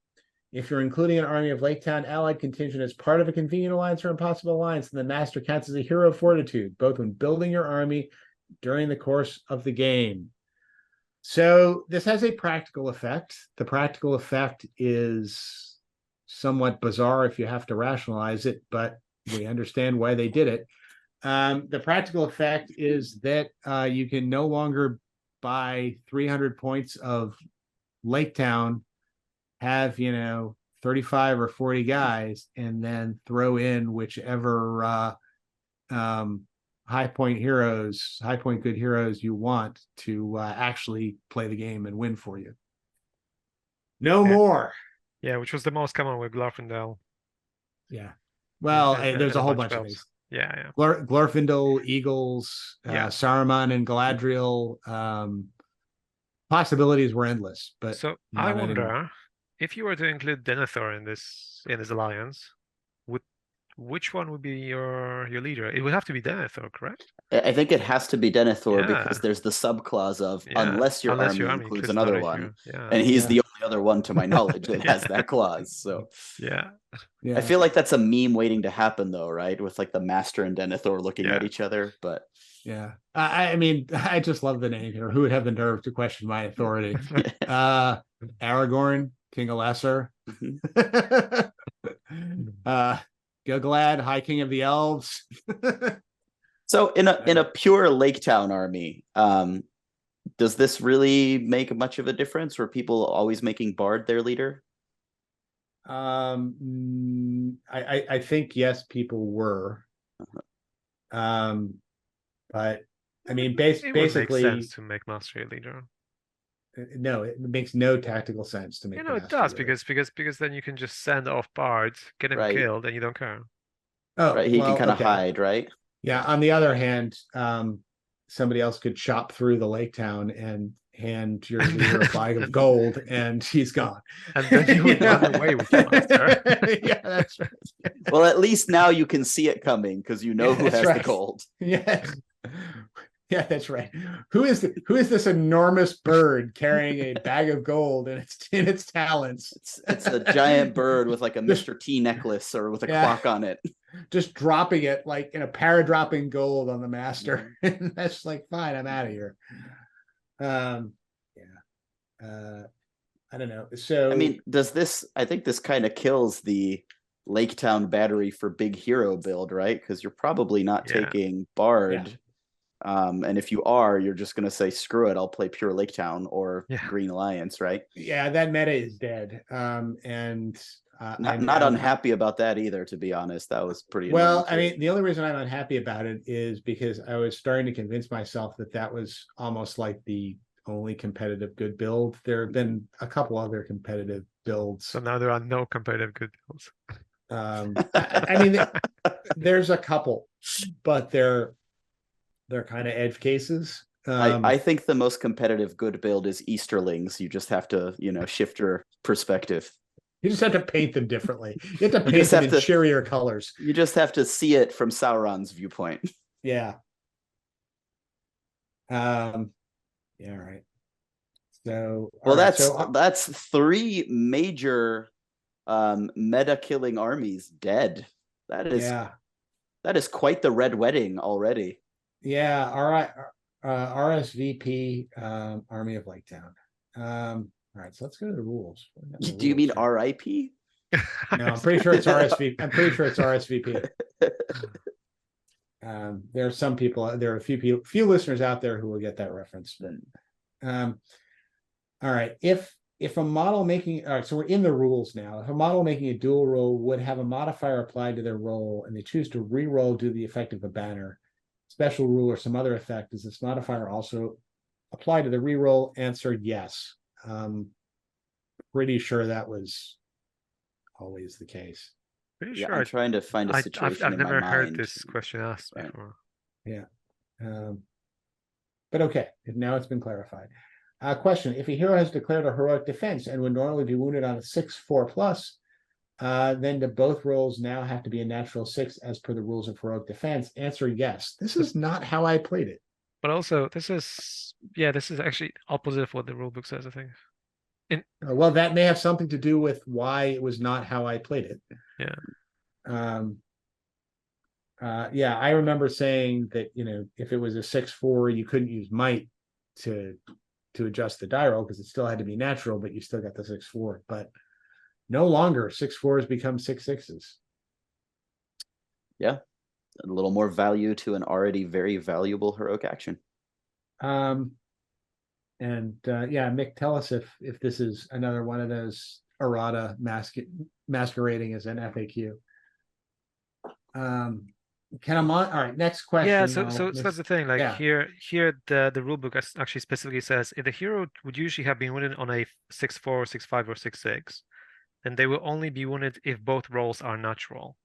if you're including an army of Laketown allied contingent as part of a convenient alliance or impossible alliance, then the Master counts as a hero of fortitude, both when building your army during the course of the game. So this has a practical effect. The practical effect is somewhat bizarre if you have to rationalize it, but we understand why they did it. The practical effect is that you can no longer buy 300 points of Laketown, have 35 or 40 guys, and then throw in whichever high point good heroes you want to actually play the game and win for you. No more. Yeah, which was the most common with Glorfindel. Yeah. Well, And there's a whole bunch of elves. these. Yeah. Glorfindel, Eagles, Saruman, and Galadriel. Possibilities were endless, but So I wonder anymore. if you were to include Denethor in this alliance, which one would be your leader? It would have to be Denethor, correct? I think it has to be Denethor because Yeah. there's the subclause of Yeah. unless your Unless army your army includes includes another another one. hero. Yeah. And he's Yeah. the only other one to my knowledge that has Yeah. that clause. So Yeah. I feel like that's a meme waiting to happen though, right? With the Master and Denethor looking at each other. But yeah. I mean, I just love the name here. Who would have the nerve to question my authority? Aragorn, King of Lesser. Gilgalad, High King of the Elves. So in a pure Laketown army, does this really make much of a difference? Were people always making Bard their leader? I think yes, people were. But I mean, It would make basically, sense to make Mastery a leader. no, it makes no tactical sense to make You the know, it master does leader. because then you can just send off bards, get him Right. killed, and you don't care. Oh, Right, he can well, kind of okay. hide, right? Yeah. On the other hand, somebody else could chop through the Laketown and hand your leader a bag of gold, and he's gone. And then you would run away with your master. Yeah, that's right. Well, at least now you can see it coming because you know Yeah, who that's has the right. gold. Yes. Yeah, that's right. Who is this enormous bird carrying a bag of gold in its talons? It's a giant bird with like a Just- Mr. T necklace or with a Yeah. clock on it. Just dropping it like in a paradropping gold on the master. And that's like, fine, I'm out of here. Yeah. I don't know. So I mean, I think this kind of kills the Laketown battery for big hero build, right? Because you're probably not Yeah. taking Bard. And if you are, you're just gonna say, screw it, I'll play pure Laketown or Yeah. Green Alliance, right? yeah, that meta is dead. And Not unhappy about that either, to be honest. That was pretty well, annoying I too. mean, the only reason I'm unhappy about it is because I was starting to convince myself that was almost like the only competitive good build. There have been a couple other competitive builds. So now there are no competitive good builds. I mean, there's a couple, but they're kind of edge cases. I think the most competitive good build is Easterlings. You just have to, shift your perspective. You just have to paint them differently. You have to paint just them have in to- cheerier colors. You just have to see it from Sauron's viewpoint. Yeah. Yeah, all right. So Well, all right, that's three major meta killing armies dead. That is quite the red wedding already. Yeah, all right. RSVP Army of Laketown. All right, so let's go to the rules. Do you mean RIP? No, I'm pretty sure it's RSVP. I'm pretty sure it's RSVP. There are some people, there are a few listeners out there who will get that reference. But all right, if a model making, all right, so we're in the rules now. If a model making a dual roll would have a modifier applied to their roll and they choose to re-roll due to the effect of a banner, special rule, or some other effect, does this modifier also apply to the re-roll? Answer yes. Pretty sure that was always the case. Pretty Yeah, sure I'm trying to find a situation I've in my never heard mind. this question asked Right. before. Yeah. But okay, now it's been clarified. Question: if a hero has declared a heroic defense and would normally be wounded on a 6/4+, then do both rolls now have to be a natural 6 as per the rules of heroic defense? Answer yes. This is not how I played it. But also, this is actually opposite of what the rulebook says, I think. Well, that may have something to do with why it was not how I played it. Yeah. Yeah, I remember saying that, if it was a 6/4, you couldn't use might to adjust the die roll because it still had to be natural, but you still got the 6/4. But no longer 6/4s become 6/6s. Yeah, a little more value to an already very valuable heroic action. Yeah, Mick, tell us if this is another one of those errata masquerading as an FAQ. All right, next question. Yeah, so that's the thing. Like yeah. here the rulebook actually specifically says if the hero would usually have been wounded on a 6/4, 6/5, or 6/6, then they will only be wounded if both rolls are natural.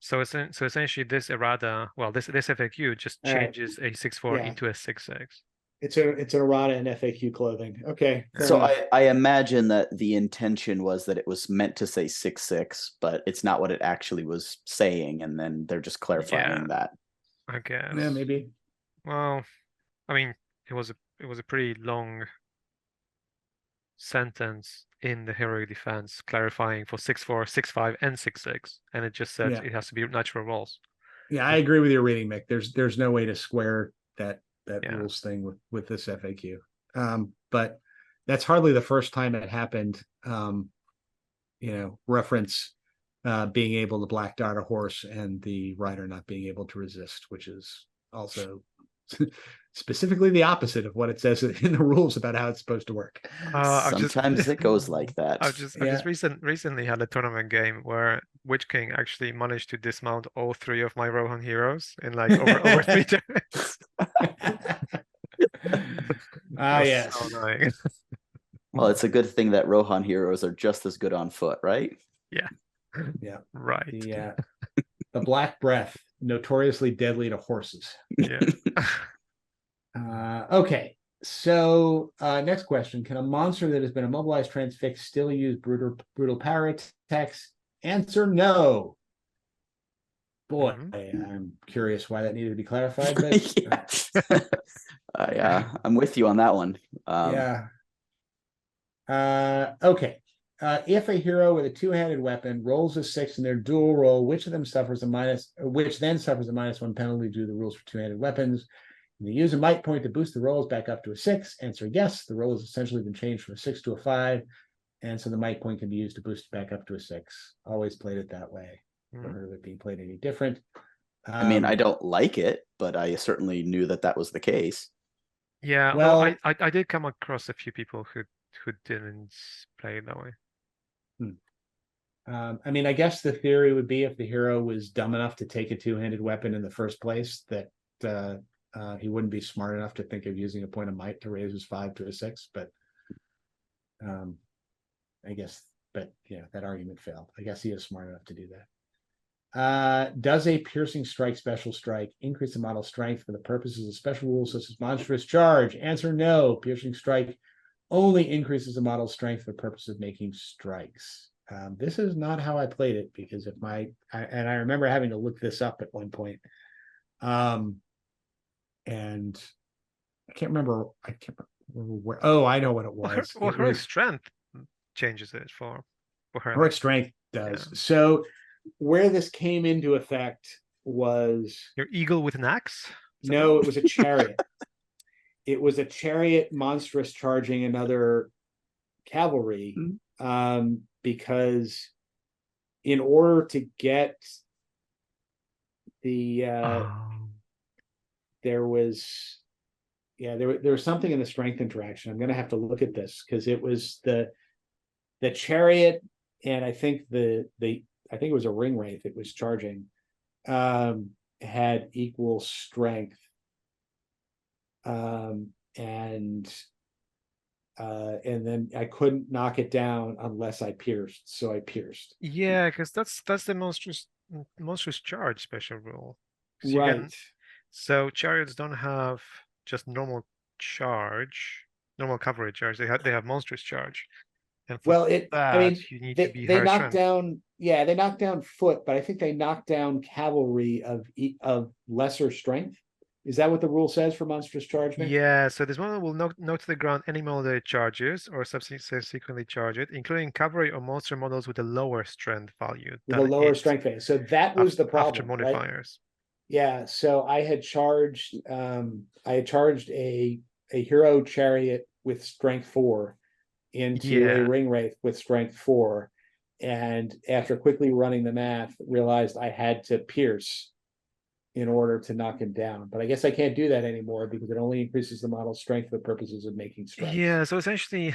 So essentially this errata, well, this FAQ just changes a 6/4 into a 6/6. It's an errata and FAQ clothing. Okay. So I imagine that the intention was that it was meant to say 6/6, but it's not what it actually was saying, and then they're just clarifying that. I guess. Yeah, maybe. Well, I mean, it was a pretty long sentence in the heroic defense clarifying for 6/4, 6/5, and 6/6, and it just said it has to be natural rolls. Yeah, I agree with your reading, Mick. There's no way to square that Yeah. rules thing with this FAQ. But that's hardly the first time it happened. Reference being able to black dot a horse and the rider not being able to resist, which is also specifically the opposite of what it says in the rules about how it's supposed to work. Sometimes it goes like that. I just recently had a tournament game where Witch King actually managed to dismount all 3 of my Rohan heroes in like over 3 turns. Ah, was yes. so annoying. Well, it's a good thing that Rohan heroes are just as good on foot, right? Yeah. Yeah. Right. The Black Breath, notoriously deadly to horses. Yeah. Okay. So next question. Can a monster that has been immobilized, transfixed, still use brutal power attacks? Answer no. Boy, I'm curious why that needed to be clarified, but I'm with you on that one. yeah. Okay. If a hero with a two-handed weapon rolls a 6 in their dual roll, which then suffers a -1 penalty due to the rules for two-handed weapons. And they use a might point to boost the rolls back up to a 6. Answer yes. The roll has essentially been changed from a 6 to a 5. And so the might point can be used to boost it back up to a 6. Always played it that way. Never heard of it being played any different. I mean, I don't like it, but I certainly knew that that was the case. Yeah, Well- well, I did come across a few people who didn't play it that way. I mean, I guess the theory would be if the hero was dumb enough to take a two-handed weapon in the first place, that he wouldn't be smart enough to think of using a point of might to raise his 5 to a 6. But I guess, but yeah, that argument failed. I guess he is smart enough to do that. Does a piercing strike special strike increase the model strength for the purposes of special rules such as monstrous charge? Answer no. Piercing strike only increases the model strength for the purpose of making strikes. This is not how I played it, because if and I remember having to look this up at one point. And I can't remember where. Oh, I know what it was. Well, her strength changes it for her. Heroic strength does. Yeah. So where this came into effect was Your eagle with an axe? no, it was a chariot. It was a chariot monstrous charging another cavalry. Because in order to get the there was something in the strength interaction. I'm gonna have to look at this because it was the chariot, and I think I think it was a ring wraith it was charging, had equal strength. And then I couldn't knock it down unless I pierced. So I pierced. Yeah, because that's the monstrous charge special rule. So Right. So chariots don't have just normal cavalry charge. They have monstrous charge. And for that, you need to be they higher knock strength. down. Yeah, they knock down foot, but I think they knock down cavalry of lesser strength. Is that what the rule says for monstrous charge? Nick? Yeah, so this model will knock to the ground any model that it charges or subsequently charge it, including cavalry or monster models with a lower strength value. With a lower strength value. So that was the problem. After modifiers. Right? Yeah, so I had charged a hero chariot with strength 4 into a ring wraith with strength 4. And after quickly running the math, realized I had to pierce in order to knock him down. But I guess I can't do that anymore because it only increases the model's strength for purposes of making strikes. Yeah, so essentially...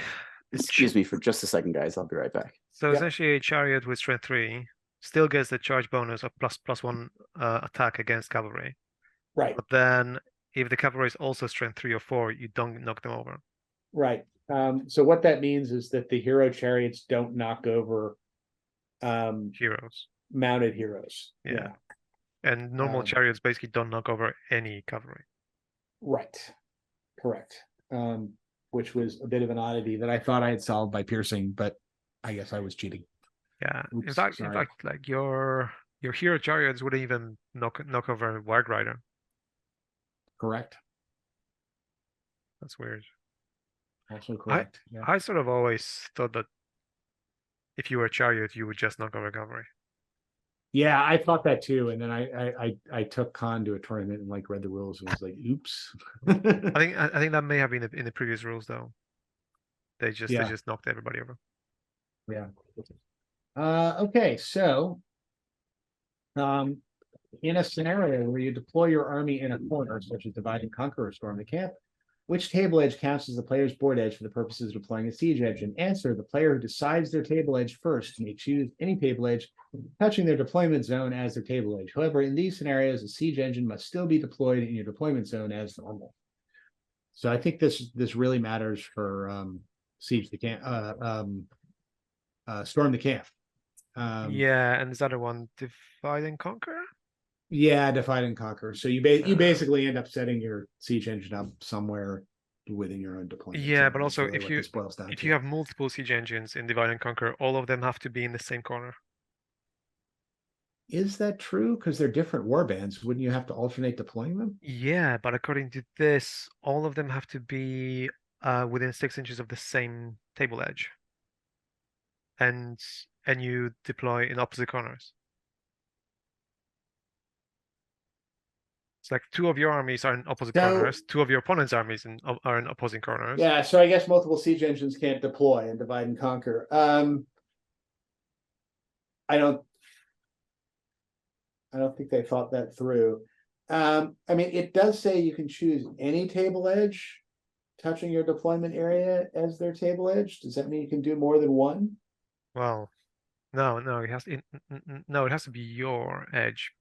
Excuse me for just a second, guys. I'll be right back. So essentially a chariot with strength 3 still gets the charge bonus of +1 attack against cavalry. Right. But then if the cavalry is also strength 3 or 4, you don't knock them over. Right. So what that means is that the hero chariots don't knock over heroes. Mounted heroes. Yeah. And normal chariots basically don't knock over any cavalry. Right. Correct. Which was a bit of an oddity that I thought I had solved by piercing, but I guess I was cheating. Yeah. Oops, in fact, like your hero chariots wouldn't even knock over Warg Rider. Correct. That's weird. Also correct. I sort of always thought that if you were a chariot, you would just knock over cavalry. Yeah, I thought that too, and then I took Khan to a tournament and read the rules and was like, "Oops." I think that may have been in the previous rules though. They just knocked everybody over. Yeah. Okay, so in a scenario where you deploy your army in a corner, such as divide and conquer or storm the camp, which table edge counts as the player's board edge for the purposes of deploying a siege edge? And answer: the player who decides their table edge first may choose any table edge touching their deployment zone as their table edge. However, in these scenarios, a siege engine must still be deployed in your deployment zone as normal. So I think this really matters for siege the camp, storm the camp. Yeah, and this other one, divide and conquer. Yeah, divide and conquer. So you basically end up setting your siege engine up somewhere within your own deployment. Yeah, zone, but is also really if what you this boils down if to. you have multiple siege engines in divide and conquer, all of them have to be in the same corner. Is that true? Because they're different war bands. Wouldn't you have to alternate deploying them? Yeah, but according to this, all of them have to be within 6 inches of the same table edge, and you deploy in opposite corners. It's like 2 of your armies are in opposite corners, 2 of your opponent's armies are in opposing corners. Yeah, so I guess multiple siege engines can't deploy and divide and conquer. I don't think they thought that through. I mean, it does say you can choose any table edge touching your deployment area as their table edge. Does that mean you can do more than one? Well, no, it has no, it has to be your edge.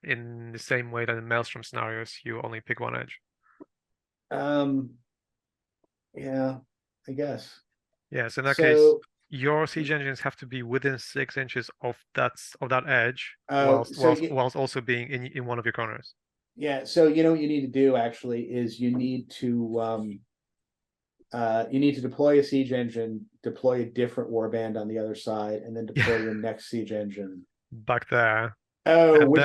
In the same way that in Maelstrom scenarios, you only pick one edge. Yeah, I guess. Yeah, so in that case, your siege engines have to be within 6 inches of that edge, whilst also being in one of your corners. Yeah, so you know what you need to do actually is you need to deploy a siege engine, deploy a different warband on the other side, and then deploy your next siege engine back there. Oh, which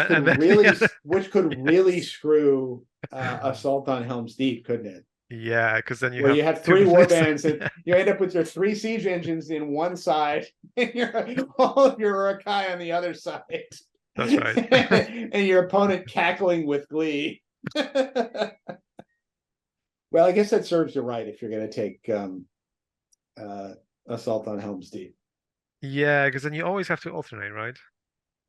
could Yes. really screw Assault on Helm's Deep, couldn't it? Yeah, because then you have 3 warbands and you end up with your 3 siege engines in one side and all of your Urukai on the other side. That's right. And your opponent cackling with glee. Well, I guess that serves you right if you're going to take Assault on Helm's Deep. Yeah, because then you always have to alternate, right?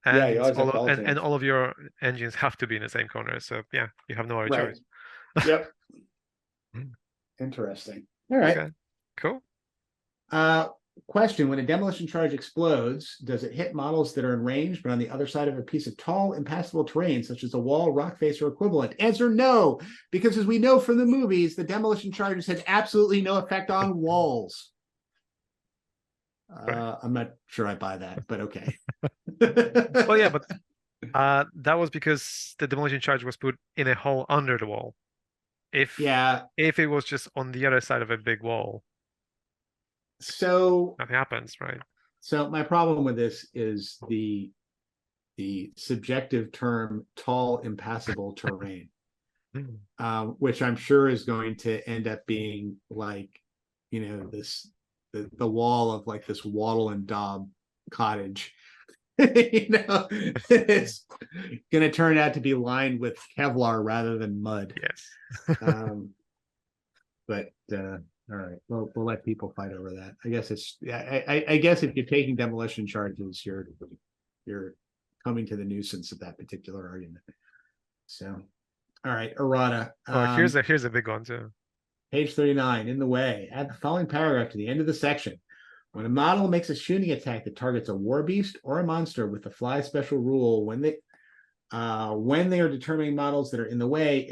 And yeah, you always have to alternate. And all of your engines have to be in the same corner. So yeah, you have no other choice. Yep. Interesting. All right. Okay. Cool. Question: when a demolition charge explodes, does it hit models that are in range but on the other side of a piece of tall, impassable terrain, such as a wall, rock face, or equivalent? Answer: no, because as we know from the movies, the demolition charges had absolutely no effect on walls. I'm not sure I buy that, but okay. Well, yeah, but that was because the demolition charge was put in a hole under the wall. If it was just on the other side of a big wall, so nothing happens, right? So my problem with this is the subjective term "tall, impassable terrain," which I'm sure is going to end up being like, you know, the wall of like this wattle and daub cottage. You know, it's going to turn out to be lined with Kevlar rather than mud. Yes. But all right, we'll let people fight over that. I guess it's I guess if you're taking demolition charges, you're coming to the nuisance of that particular argument. So, all right, errata. Here's a big one too. Page 39, in the way. Add the following paragraph to the end of the section. When a model makes a shooting attack that targets a war beast or a monster with the fly special rule, when they are determining models that are in the way,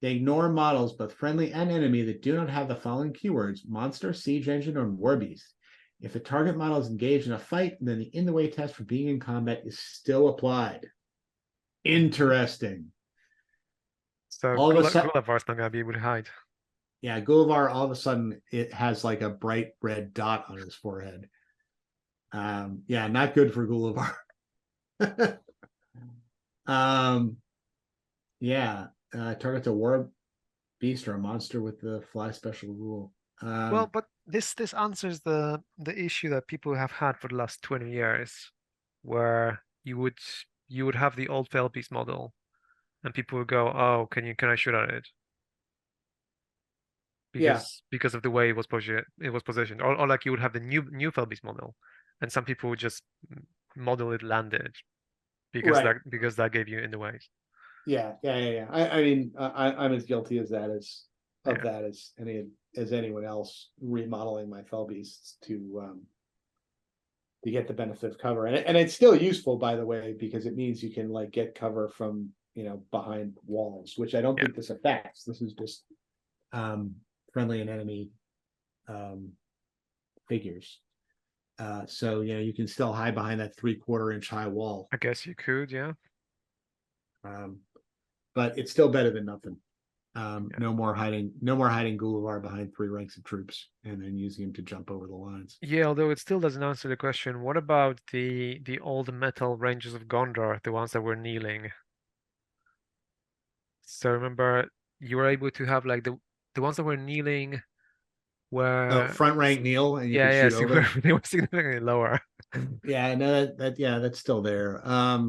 they ignore models, both friendly and enemy, that do not have the following keywords: monster, siege engine, or war beast. If the target model is engaged in a fight, then the in the way test for being in combat is still applied. Interesting. So Gulavar's not gonna be able to hide. Yeah, Gullivar, all of a sudden, it has like a bright red dot on his forehead. Yeah, not good for Gullivar. Yeah, targets a war beast or a monster with the fly special rule. Well, but this answers the issue that people have had for the last 20 years, where you would have the old fell beast model, and people would go, "Oh, can I shoot at it?" Because of the way it was positioned, or like you would have the new fell beast model, and some people would just model it landed because that gave you in the way. Yeah. I mean, I'm as guilty as that as anyone else remodeling my fell beasts to get the benefit of cover, and it's still useful, by the way, because it means you can like get cover from behind walls, which I don't think this affects. This is just friendly and enemy figures. So you can still hide behind that 3/4 inch high wall. I guess you could, yeah. But it's still better than nothing. Yeah. No more hiding Gullivar behind 3 ranks of troops and then using him to jump over the lines. Yeah, although it still doesn't answer the question, what about the old metal Rangers of Gondor, the ones that were kneeling? So remember, you were able to have like the ones that were kneeling were Front rank kneel and you yeah, can yeah, shoot so over. they were significantly lower. Yeah, no, that's still there. Yeah.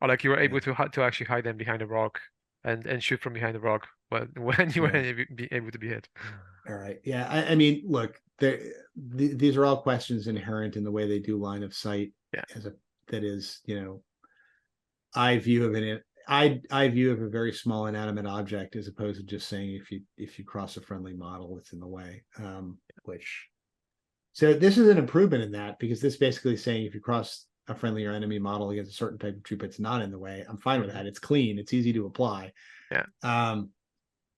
Or like you were able Yeah. to actually hide them behind a rock and shoot from behind the rock, but when you were able to be hit. All right. Yeah. I mean, look, these are all questions inherent in the way they do line of sight. Yeah. That is, I view of a very small inanimate object as opposed to just saying if you cross a friendly model, it's in the way. So this is an improvement in that because this basically is saying if you cross a friendly or enemy model against a certain type of troop, it's not in the way. I'm fine with that. It's clean. It's easy to apply. Yeah.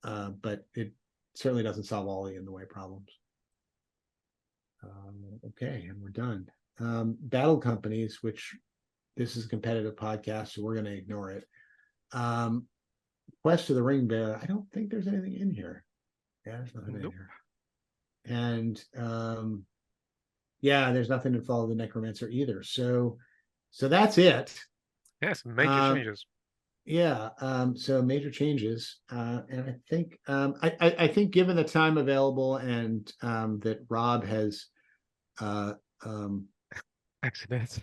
But it certainly doesn't solve all the in the way problems. Okay, and we're done. Battle companies, which this is a competitive podcast, so we're going to ignore it. Quest of the Ring Bearer. I don't think there's anything in here. Yeah, there's nothing in here. And yeah, there's nothing in Fall of the Necromancer either. So that's it. Yes, major changes. Yeah, so major changes. And I think I think given the time available and that Rob has Accidents.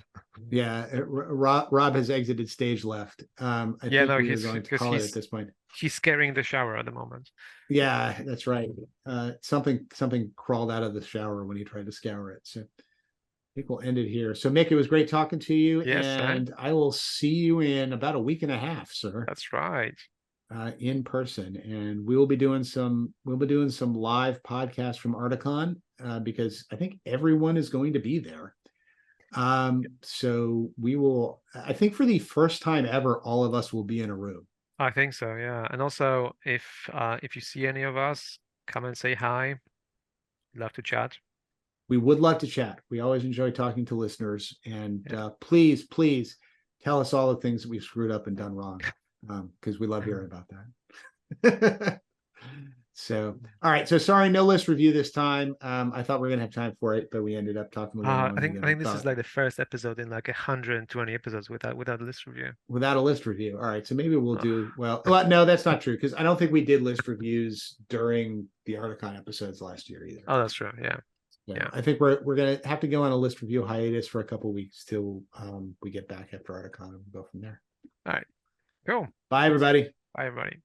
yeah, Rob has exited stage left. I think we are going to call it at this point. He's scaring the shower at the moment. Yeah, that's right. Something crawled out of the shower when he tried to scour it. So I think we'll end it here. So Mick, it was great talking to you. Yes, and I will see you in about a week and a half, sir. That's right. In person. And we'll be doing some live podcasts from Articon because I think everyone is going to be there. So we will, I think for the first time ever, all of us will be in a room. I think so, yeah. And also if you see any of us, come and say hi. Love to chat. We would love to chat. We always enjoy talking to listeners. And please tell us all the things that we've screwed up and done wrong. Because we love hearing about that. So, all right. So sorry, no list review this time. I thought we were gonna have time for it, but we ended up talking. I think this is like the first episode in like 120 episodes without a list review. Without a list review. All right. So maybe we'll do well. No, that's not true because I don't think we did list reviews during the Articon episodes last year either. Oh, that's true. Yeah. Yeah. I think we're gonna have to go on a list review hiatus for a couple of weeks till we get back after Articon and we'll go from there. All right. Cool. Bye, everybody. Bye, everybody.